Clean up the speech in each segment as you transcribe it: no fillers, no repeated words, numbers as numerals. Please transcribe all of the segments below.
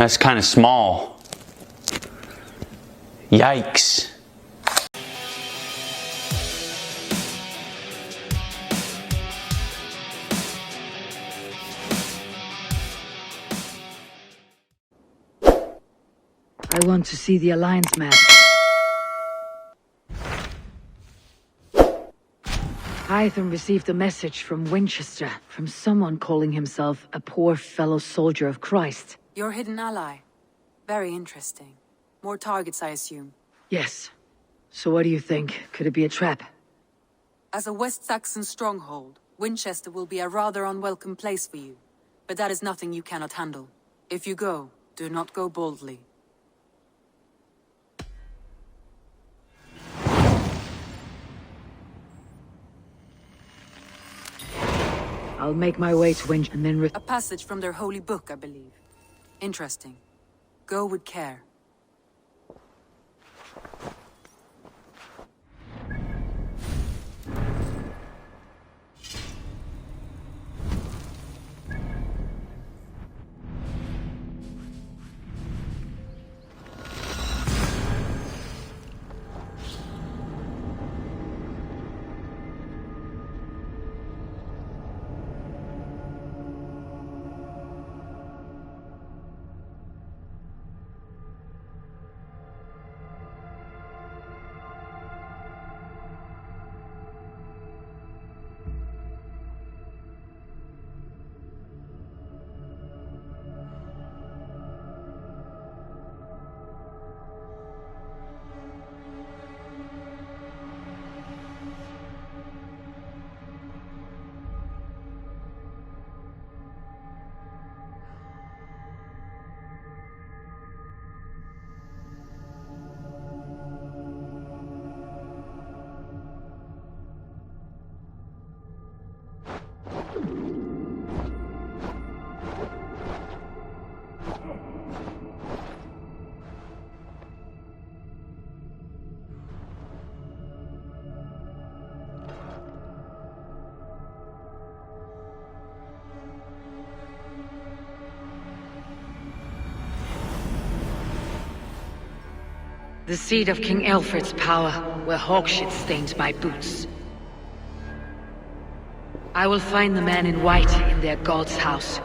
That's kind of small. Yikes. I want to see the Alliance map. Hytham received a message from Winchester, from someone calling himself a poor fellow soldier of Christ. Your hidden ally. Very interesting. More targets, I assume. Yes. So what do you think? Could it be a trap? As a West Saxon stronghold, Winchester will be a rather unwelcome place for you. But that is nothing you cannot handle. If you go, do not go boldly. I'll make my way to Winch and then A passage from their holy book, I believe. Interesting. Go with care. the seat of King Alfred's power, where hawkshit stains my boots. I will find the man in white in their god's house.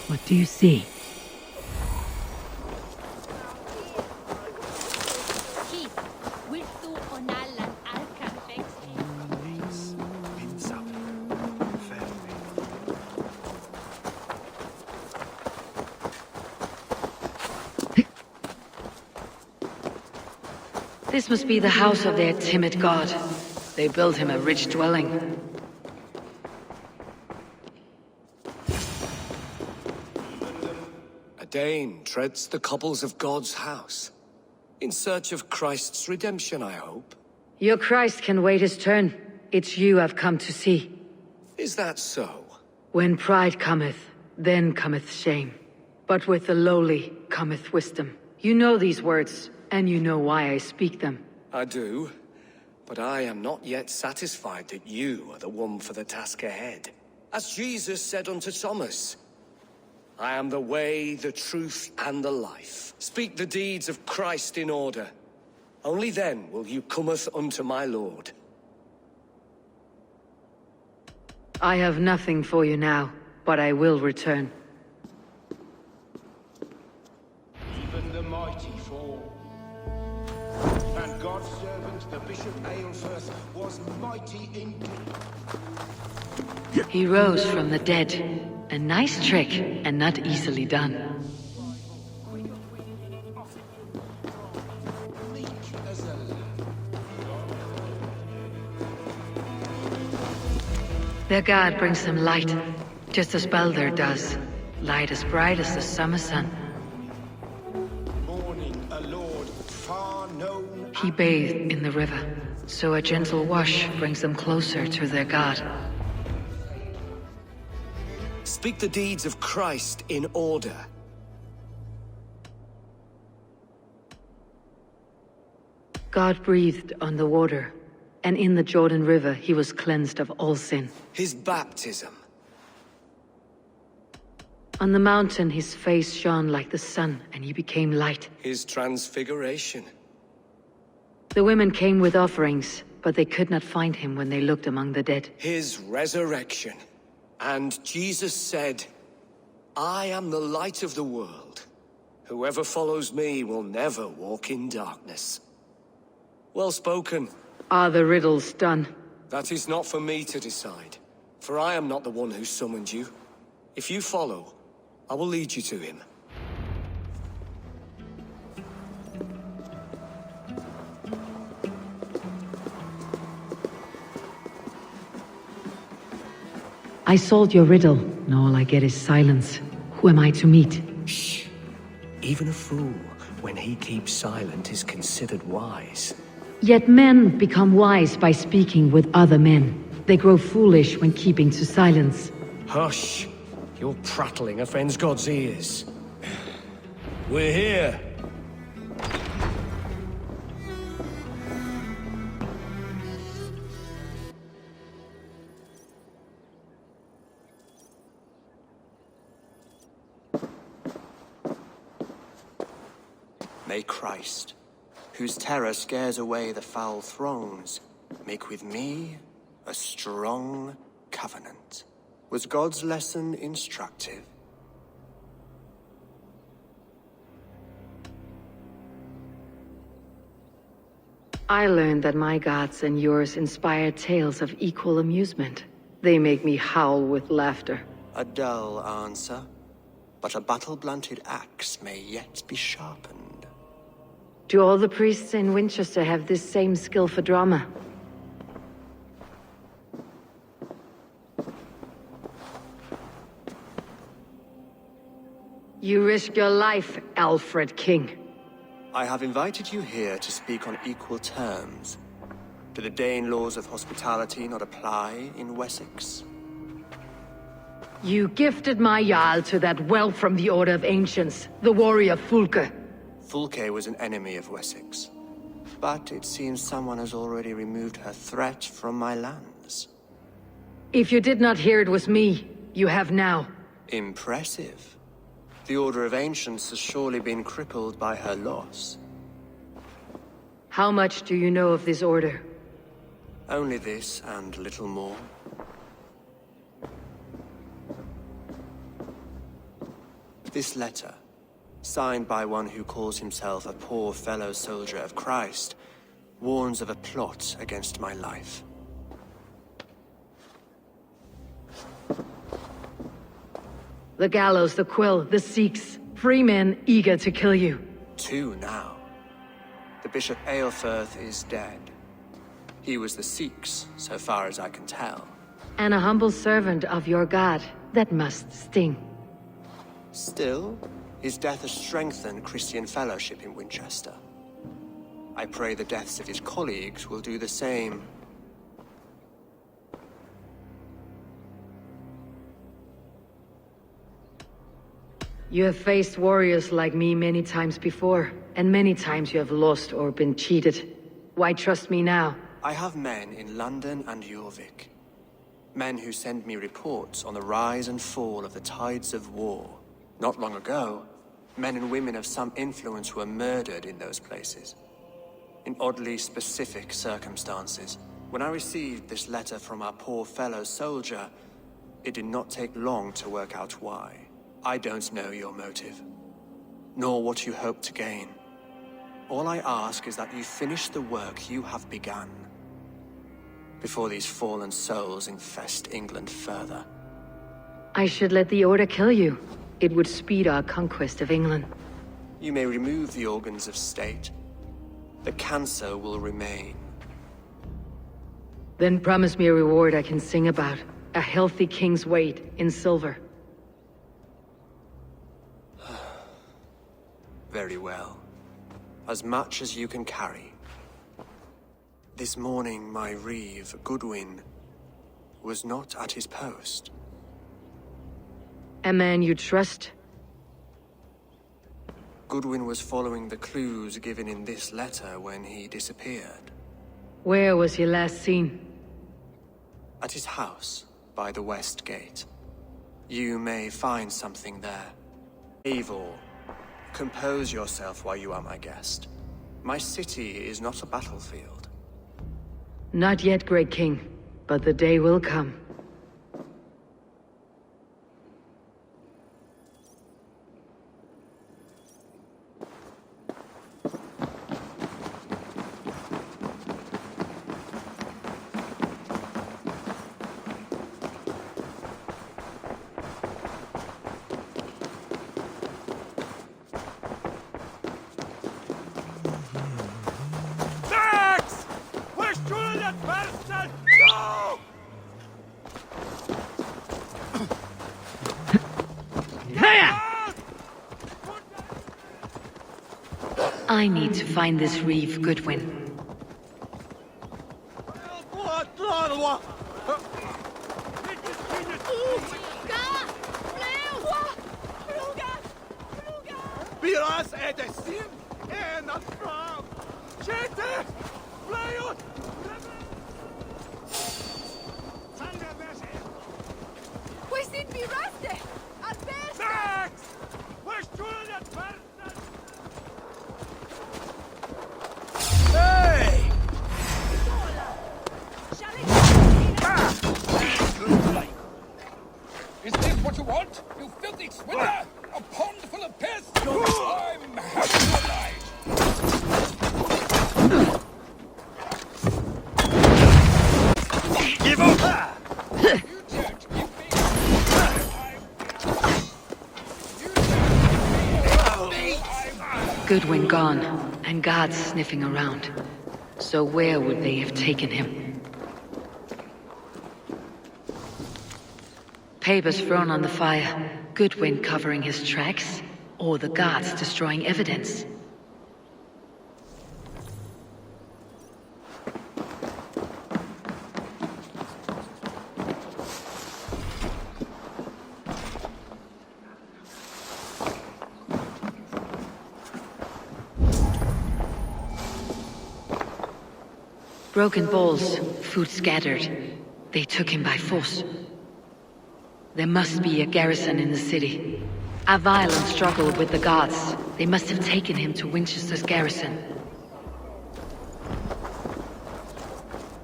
What do you see? This must be the house of their timid god. They built him a rich dwelling. A Dane treads the cobbles of God's house. In search of Christ's redemption, I hope. Your Christ can wait his turn. It's you I've come to see. Is that so? When pride cometh, then cometh shame. But with the lowly cometh wisdom. You know these words, and you know why I speak them. I do, but I am not yet satisfied that you are the one for the task ahead. As Jesus said unto Thomas, I am the way, the truth, and the life. Speak the deeds of Christ in order. Only then will you cometh unto my Lord. I have nothing for you now, but I will return. Even the mighty fall. And God's servant, the Bishop Aelfirth, was mighty indeed. He rose from the dead. A nice trick, and not easily done. Their god brings them light, just as Baldur does. Light as bright as the summer sun. Morning, a lord far known. He bathed in the river, so a gentle wash brings them closer to their god. Speak the deeds of Christ in order. God breathed on the water, and in the Jordan River he was cleansed of all sin. His baptism. On the mountain his face shone like the sun, and he became light. His transfiguration. The women came with offerings, but they could not find him when they looked among the dead. His resurrection. And Jesus said, I am the light of the world. Whoever follows me will never walk in darkness. Well spoken. Are the riddles done? That is not for me to decide, for I am not the one who summoned you. If you follow, I will lead you to him. I solved your riddle, and all I get is silence. Who am I to meet? Shh. Even a fool, when he keeps silent, is considered wise. Yet men become wise by speaking with other men. They grow foolish when keeping to silence. Hush. Your prattling offends God's ears. We're here. May Christ, whose terror scares away the foul throngs, make with me a strong covenant. Was God's lesson instructive? I learned that my gods and yours inspire tales of equal amusement. They make me howl with laughter. A dull answer, but a battle-blunted axe may yet be sharpened. Do all the priests in Winchester have this same skill for drama? You risk your life, Alfred King. I have invited you here to speak on equal terms. Do the Dane laws of hospitality not apply in Wessex? You gifted my Jarl to that whelp from the Order of Ancients, the warrior Fulke. Fulke was an enemy of Wessex, but it seems someone has already removed her threat from my lands. If you did not hear it was me, you have now. Impressive. The Order of Ancients has surely been crippled by her loss. How much do you know of this order? Only this and little more. This letter, signed by one who calls himself a poor fellow soldier of Christ, warns of a plot against my life. The gallows, the quill, the Sikhs. Free men eager to kill you. 2 now. The Bishop Aelfirth is dead. He was the Sikhs, so far as I can tell. And a humble servant of your god. That must sting. Still, his death has strengthened Christian fellowship in Winchester. I pray the deaths of his colleagues will do the same. You have faced warriors like me many times before, and many times you have lost or been cheated. Why trust me now? I have men in London and Jorvik. Men who send me reports on the rise and fall of the tides of war. Not long ago, men and women of some influence were murdered in those places. In oddly specific circumstances. When I received this letter from our poor fellow soldier, it did not take long to work out why. I don't know your motive, nor what you hope to gain. All I ask is that you finish the work you have begun, before these fallen souls infest England further. I should let the Order kill you. It would speed our conquest of England. You may remove the organs of state. The cancer will remain. Then promise me a reward I can sing about. A healthy king's weight in silver. Very well. As much as you can carry. This morning, my reeve, Goodwin, was not at his post. A man you trust? Goodwin was following the clues given in this letter when he disappeared. Where was he last seen? At his house, by the west gate. You may find something there. Eivor, compose yourself while you are my guest. My city is not a battlefield. Not yet, Great King, but the day will come. I need to find this reeve, Goodwin. Is this what you want? You filthy swindler! A pond full of piss! I'm happy to oblige! Give up! You don't give me... Goodwin gone, and guards sniffing around. So where would they have taken him? Papers thrown on the fire. Goodwin covering his tracks, or the guards destroying evidence. Broken bowls, food scattered. They took him by force. There must be a garrison in the city. A violent struggle with the guards. They must have taken him to Winchester's garrison.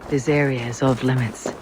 This area is off limits.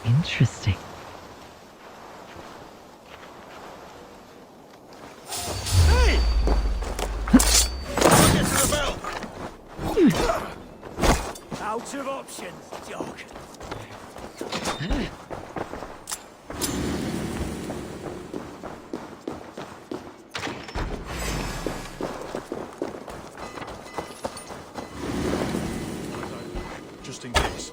Interesting. Hey! Get to the bell! Out of options, dog. Just in case.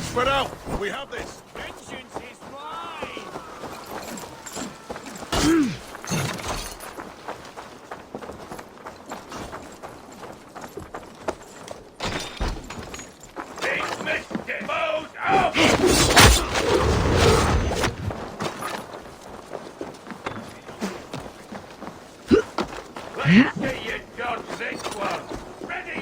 Spread out! We have this! Vengeance is mine! Big Mister Mode out! Let's see you dodge this one! Ready,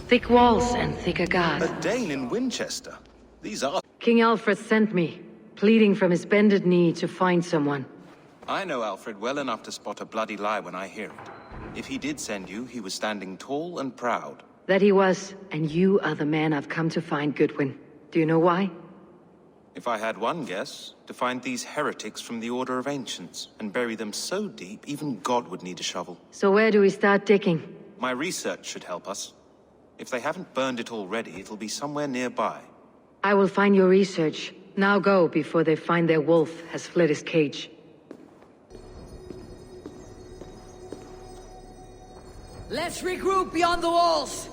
Thick walls and thicker guards. A Dane in Winchester. These are... King Alfred sent me, pleading from his bended knee to find someone. I know Alfred well enough to spot a bloody lie when I hear it. If he did send you, he was standing tall and proud. That he was, and you are the man I've come to find, Goodwin. Do you know why? If I had one guess, to find these heretics from the Order of Ancients, and bury them so deep, even God would need a shovel. So where do we start digging? My research should help us. If they haven't burned it already, it'll be somewhere nearby. I will find your research. Now go, before they find their wolf has fled his cage. Let's regroup beyond the walls!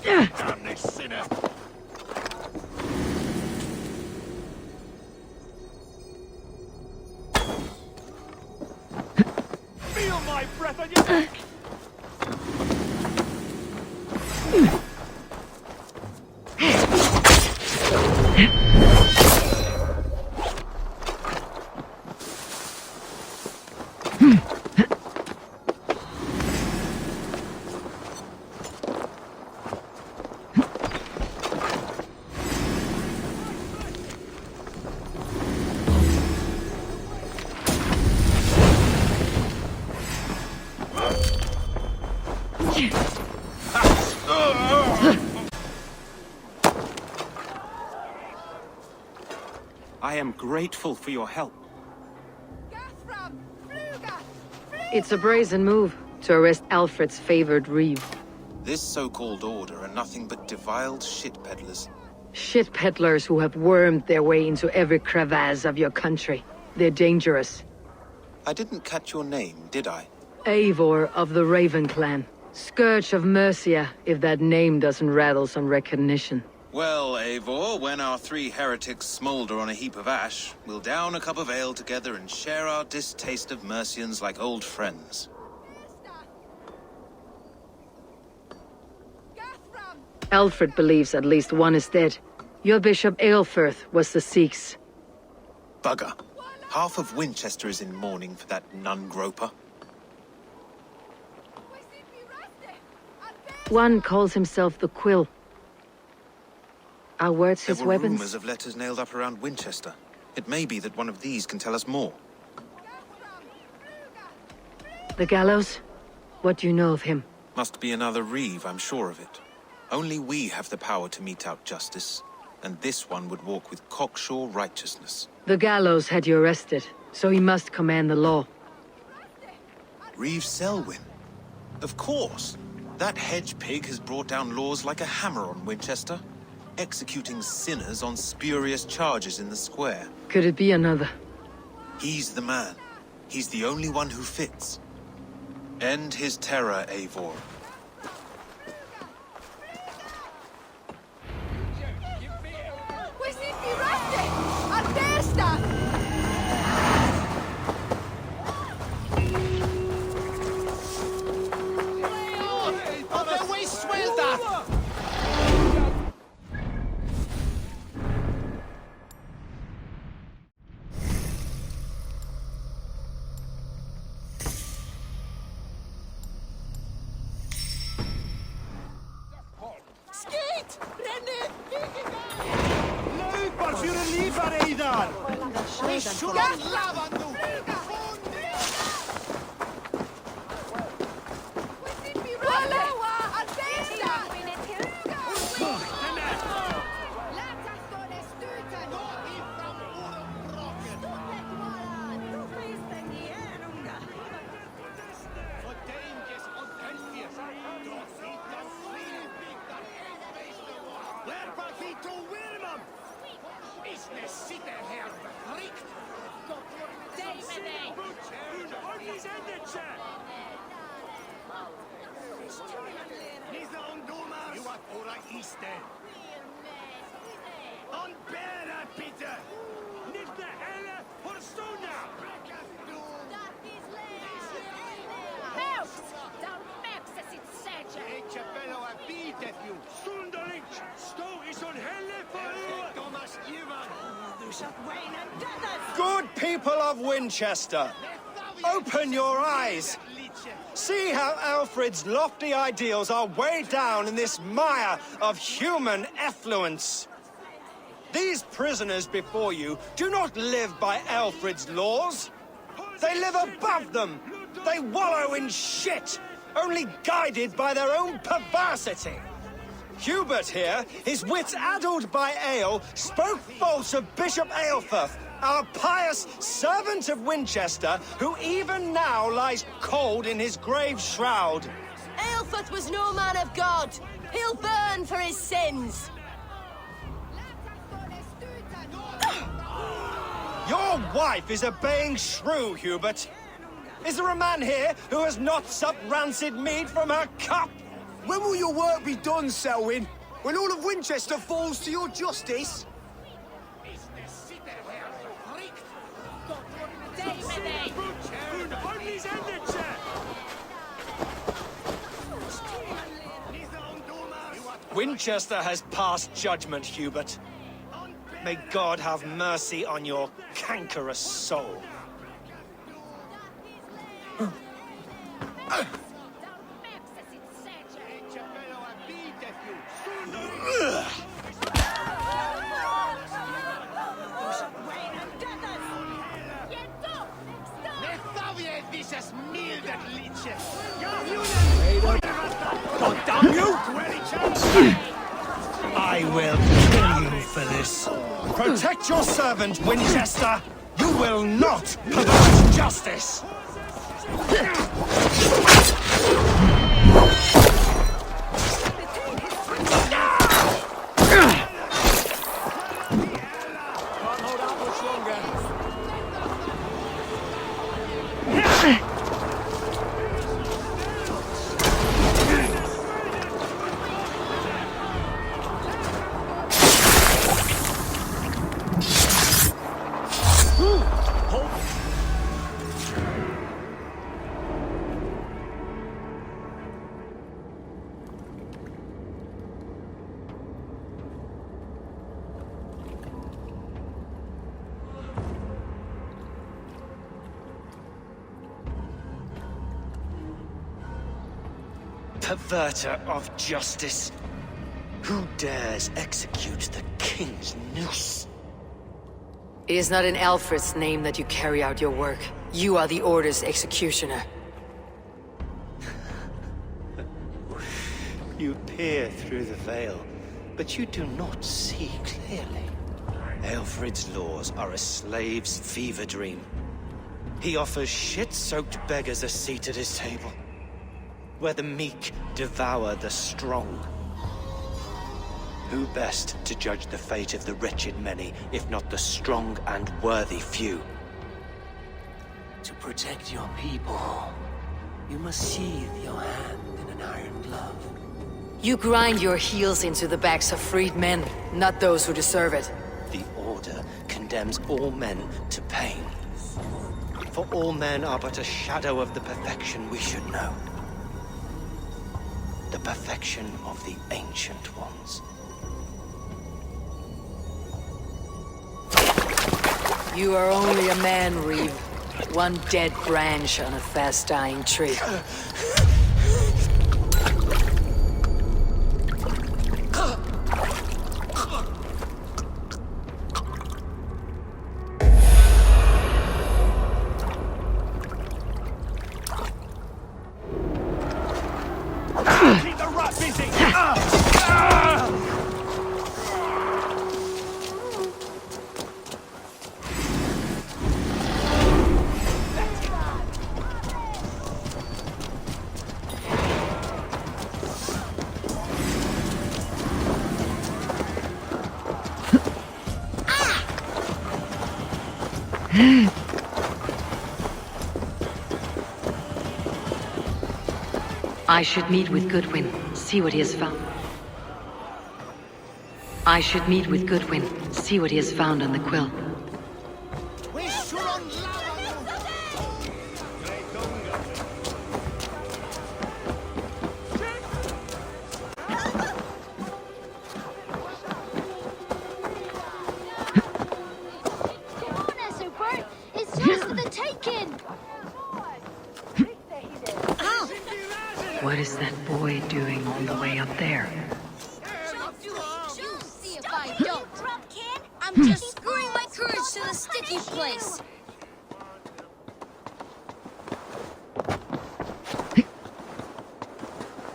Damn this sinner! Feel my breath on your neck! I am grateful for your help. It's a brazen move to arrest Alfred's favored reeve. This so-called order are nothing but deviled shit peddlers. Shit peddlers who have wormed their way into every crevasse of your country. They're dangerous. I didn't catch your name, did I? Eivor of the Raven clan. Scourge of Mercia, if that name doesn't rattle some recognition. Well, Eivor, when our three heretics smolder on a heap of ash, we'll down a cup of ale together and share our distaste of Mercians like old friends. Alfred believes at least one is dead. Your Bishop Aelfirth was the Sikhs. Bugger. Half of Winchester is in mourning for that nun-groper. One calls himself the Quill. Are words his There were weapons? rumors of letters nailed up around Winchester. It may be that one of these can tell us more. The gallows? What do you know of him? Must be another reeve, I'm sure of it. Only we have the power to mete out justice, and this one would walk with cocksure righteousness. The gallows had you arrested, so he must command the law. Reeve Selwyn? Of course! That hedge pig has brought down laws like a hammer on Winchester, executing sinners on spurious charges in the square. Could it be another? He's the man. He's the only one who fits. End his terror, Eivor. people of Winchester, open your eyes. See how Alfred's lofty ideals are weighed down in this mire of human effluence. These prisoners before you do not live by Alfred's laws. They live above them. They wallow in shit, only guided by their own perversity. Hubert here, his wits addled by ale, spoke false of Bishop Aelfirth, our pious servant of Winchester, who even now lies cold in his grave shroud. Aelfirth was no man of God. He'll burn for his sins. Your wife is a baying shrew, Hubert. Is there a man here who has not supped rancid mead from her cup? When will your work be done, Selwyn? When all of Winchester falls to your justice? Winchester has passed judgment, Hubert. May God have mercy on your cankerous soul. I will kill you for this. Protect your servant, Winchester. You will not pervert justice. Perverter of justice. Who dares execute the king's noose? It is not in Alfred's name that you carry out your work. You are the Order's executioner. You peer through the veil, but you do not see clearly. Alfred's laws are a slave's fever dream. He offers shit-soaked beggars a seat at his table, where the meek devour the strong. Who best to judge the fate of the wretched many, if not the strong and worthy few? To protect your people, you must sheathe your hand in an iron glove. You grind your heels into the backs of freed men, not those who deserve it. The Order condemns all men to pain. For all men are but a shadow of the perfection we should know. The perfection of the Ancient Ones. You are only a man, Reeve. One dead branch on a fast-dying tree. Keep the rat busy! I should meet with Goodwin, see what he has found. I should meet with Goodwin, see what he has found on the quill. Super! been taken! What is that boy doing all the way up there? See if I don't. I'm just screwing my courage to the sticky place.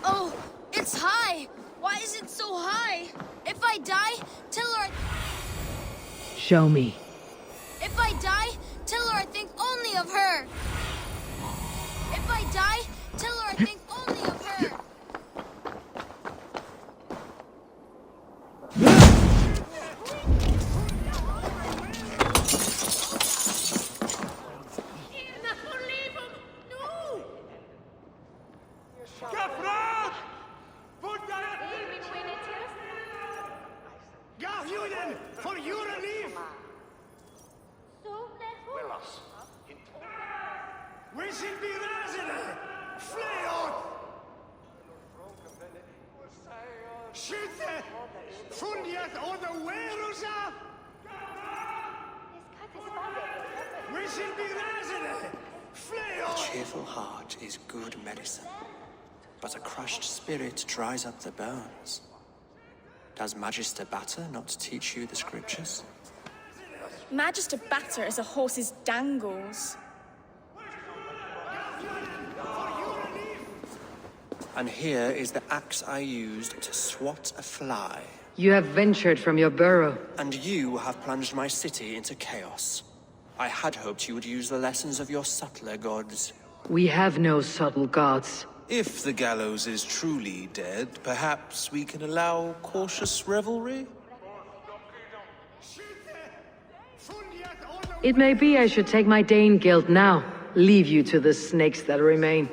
Oh, it's high. Why is it so high? If I die, tell her Show me. If I die, tell her I think only of her. If I die, tell her I think only of her. For your relief! We should be razene! Flee on! Skytte! Funnet under Werusa! We should be razene! Flee A on! cheerful heart is good medicine, but a crushed spirit dries up the bones. Does Magister Batter not teach you the scriptures? Magister Batter is a horse's dangles. And here is the axe I used to swat a fly. You have ventured from your burrow. And you have plunged my city into chaos. I had hoped you would use the lessons of your subtler gods. We have no subtle gods. If the gallows is truly dead, perhaps we can allow cautious revelry? It may be I should take my Dane guild now. Leave you to the snakes that remain.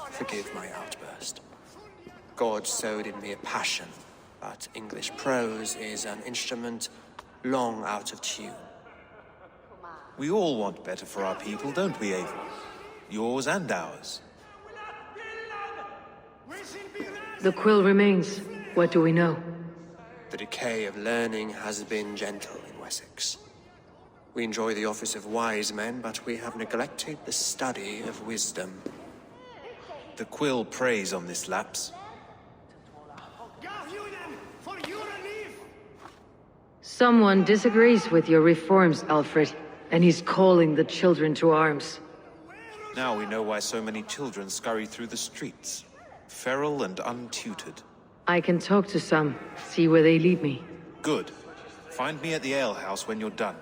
Forgive my outburst. God sowed in me a passion, but English prose is an instrument long out of tune. We all want better for our people, don't we, Abel? Yours and ours. The quill remains. What do we know? The decay of learning has been gentle in Wessex. We enjoy the office of wise men, but we have neglected the study of wisdom. The quill preys on this lapse. Someone disagrees with your reforms, Alfred, and he's calling the children to arms. Now we know why so many children scurry through the streets, feral and untutored. I can talk to some, see where they lead me. Good. Find me at the alehouse when you're done.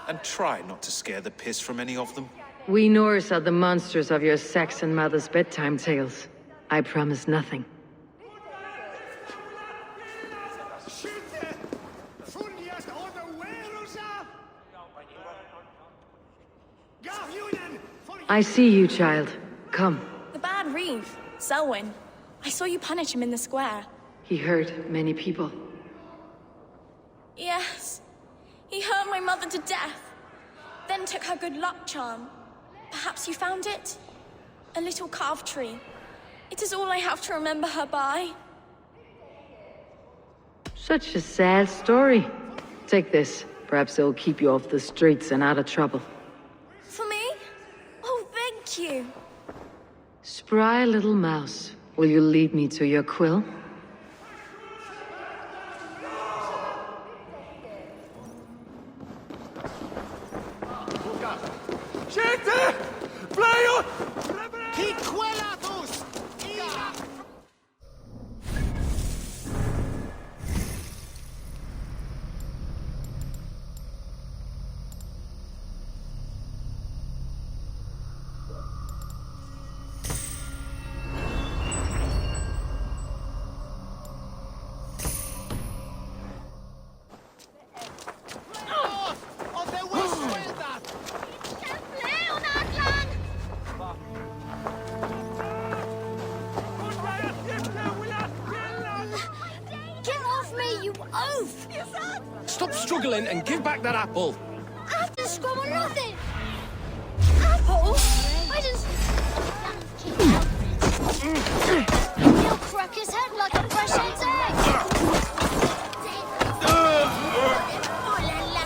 And try not to scare the piss from any of them. We Norse are the monsters of your Saxon mother's bedtime tales. I promise nothing. I see you, child. Come. The bad reeve, Selwyn. I saw you punish him in the square. He hurt many people. Yes. He hurt my mother to death. Then took her good luck charm. Perhaps you found it? A little carved tree. It is all I have to remember her by. Such a sad story. Take this. Perhaps it'll keep you off the streets and out of trouble. For me? Oh, thank you. Spry little mouse. Will you lead me to your quill? Skytte! Fly on! Stop struggling and give back that apple. After scrum or nothing! Apple? I just... He'll crack his head like a fresh egg! Oh, la, la.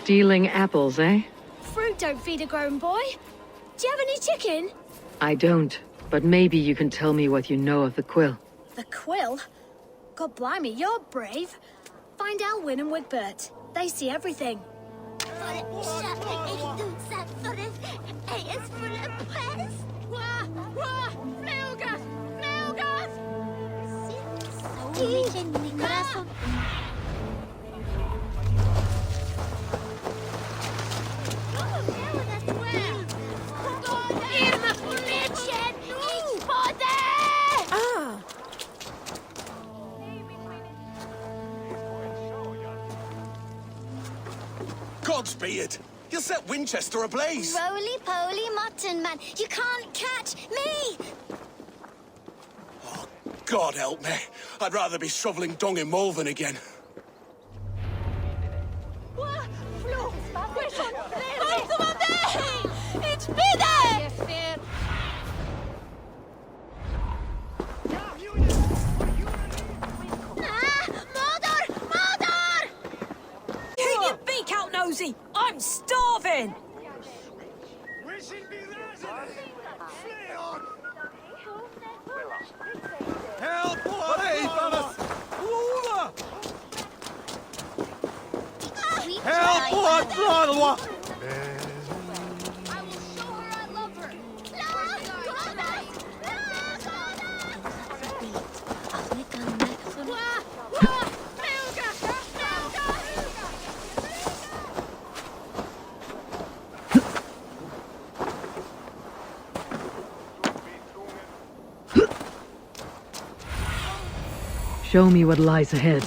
Stealing apples, eh? Fruit don't feed a grown boy. Do you have any chicken? I don't, but maybe you can tell me what you know of the quill. The quill? God blimey, you're brave. Find Elwyn and Wigbert. They see everything. Godspeed! You'll set Winchester ablaze! Roly-poly mutton man, you can't catch me! Oh, God help me. I'd rather be shoveling dung in Malvern again. It's bitter! Keep your beak out, Nosy! I'm starving! Help! Help! Help! I will show her I love her. Show me what lies ahead.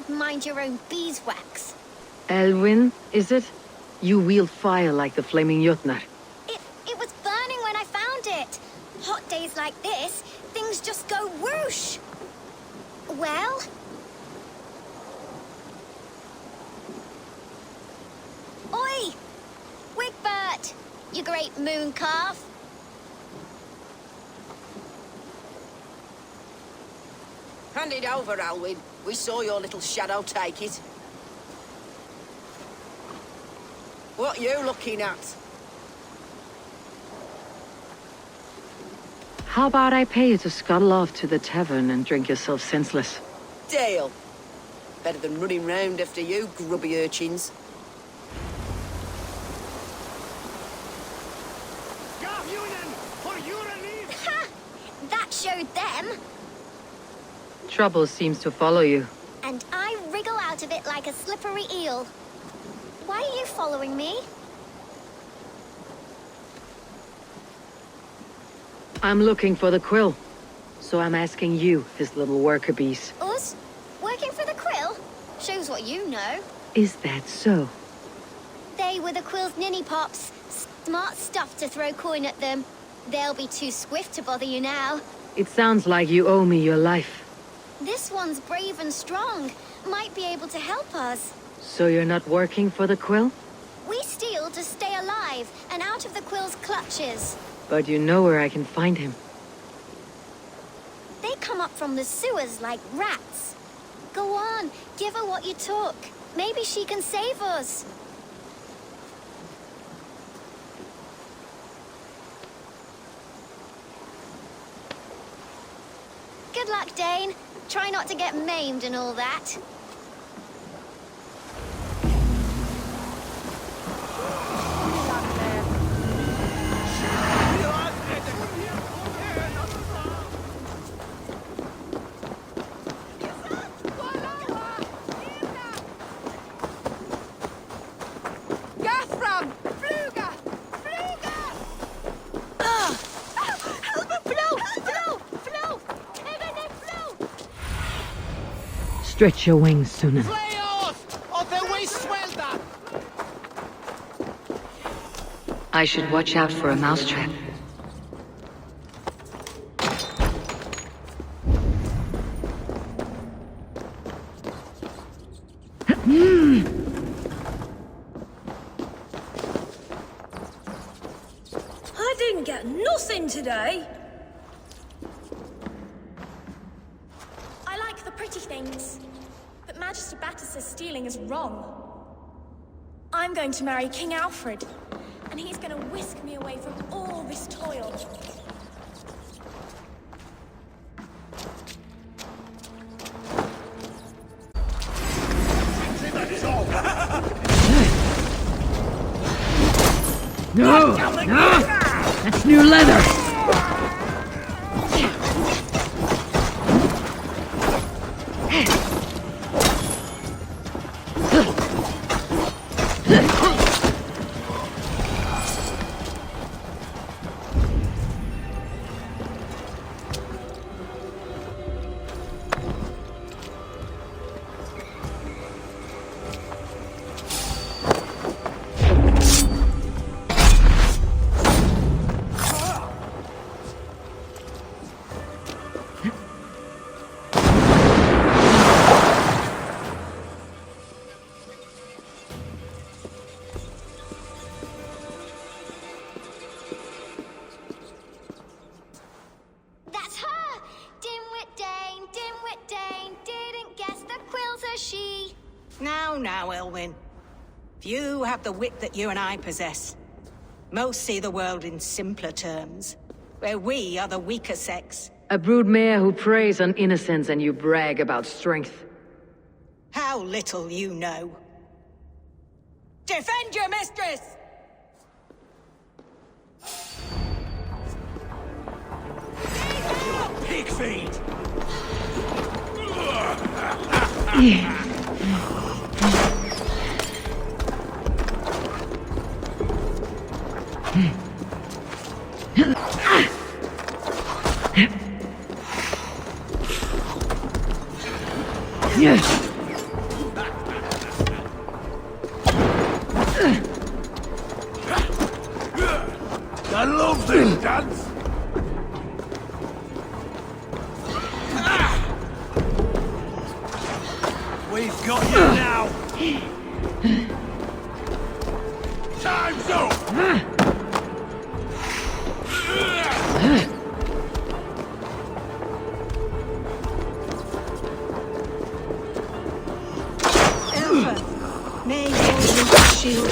Mind your own beeswax. Elwyn, is it? You wield fire like the flaming Jotnar. It was burning when I found it. Hot days like this, things just go whoosh. Well? Oi! Wigbert! You great moon calf. Hand it over, Alwyn. We saw your little shadow take it. What you looking at? How about I pay you to scuttle off to the tavern and drink yourself senseless? Deal. Better than running round after you, grubby urchins. Ha! That showed them. Trouble seems to follow you. And I wriggle out of it like a slippery eel. Why are you following me? I'm looking for the quill. So I'm asking you, his little worker bees. Us? Working for the quill? Shows what you know. Is that so? They were the quill's ninny pops. Smart stuff to throw coin at them. They'll be too swift to bother you now. It sounds like you owe me your life. This one's brave and strong. Might be able to help us. So you're not working for the quill? We steal to stay alive and out of the quill's clutches. But you know where I can find him. They come up from the sewers like rats. Go on, give her what you took. Maybe she can save us. Good luck, Dane. Try not to get maimed and all that. Stretch your wings, Sunan. I should watch out for a mousetrap. I didn't get nothing today. I like the pretty things, but Magister Batter says stealing is wrong. I'm going to marry King Alfred, and he's going to whisk me away from all this toil. No! No! That's new leather! Now, Elwyn. Few have the wit that you and I possess. Most see the world in simpler terms, where we are the weaker sex. A broodmare who preys on innocence and you brag about strength. How little you know. Defend your mistress! Pig feed! I love this dance! We've got you now! Time's up! May your shield be.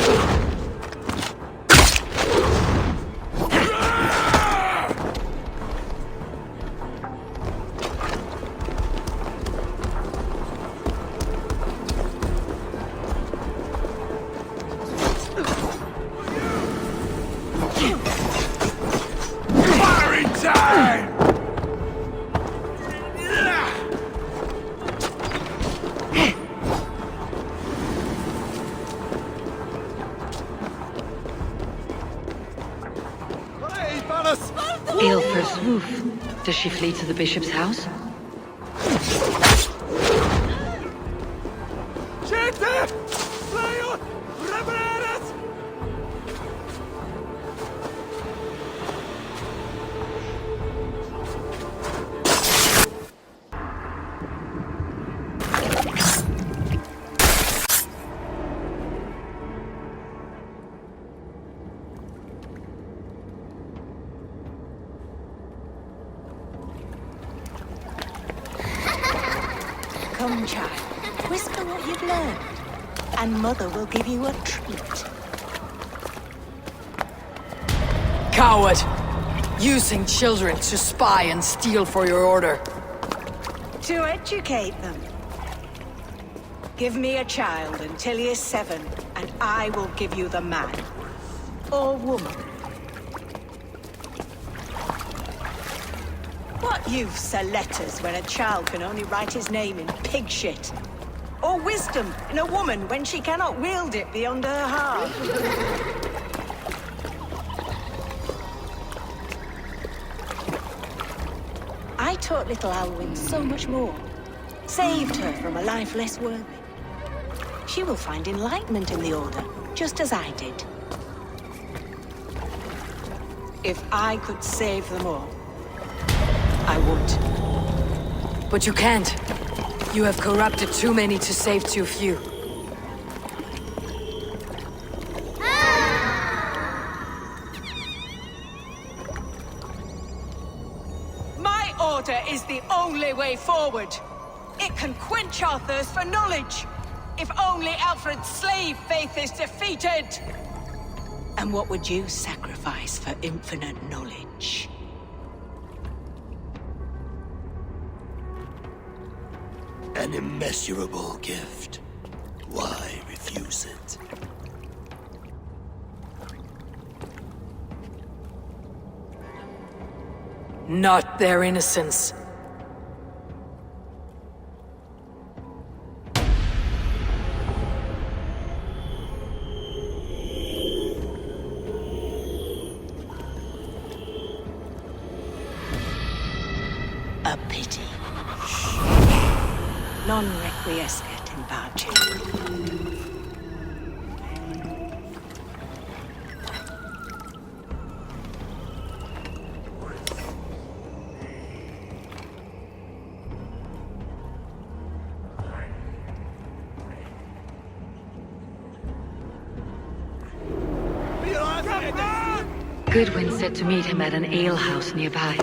Firing time! Aelfred's roof. Does she flee to the bishop's house? Come, child. Whisper what you've learned, and Mother will give you a treat. Coward! Using children to spy and steal for your order. To educate them. Give me a child until he is 7, and I will give you the man. Or woman. What use are letters when a child can only write his name in pig shit? Or wisdom in a woman when she cannot wield it beyond her heart? I taught little Alwyn so much more. Saved her from a life less worthy. She will find enlightenment in the Order, just as I did. If I could save them all, I would. But you can't. You have corrupted too many to save too few. My Order is the only way forward. It can quench our thirst for knowledge. If only Alfred's slave faith is defeated! And what would you sacrifice for infinite knowledge? An immeasurable gift. Why refuse it? Not their innocence. A pity. Non requiescat in pace. Goodwin said to meet him at an alehouse nearby.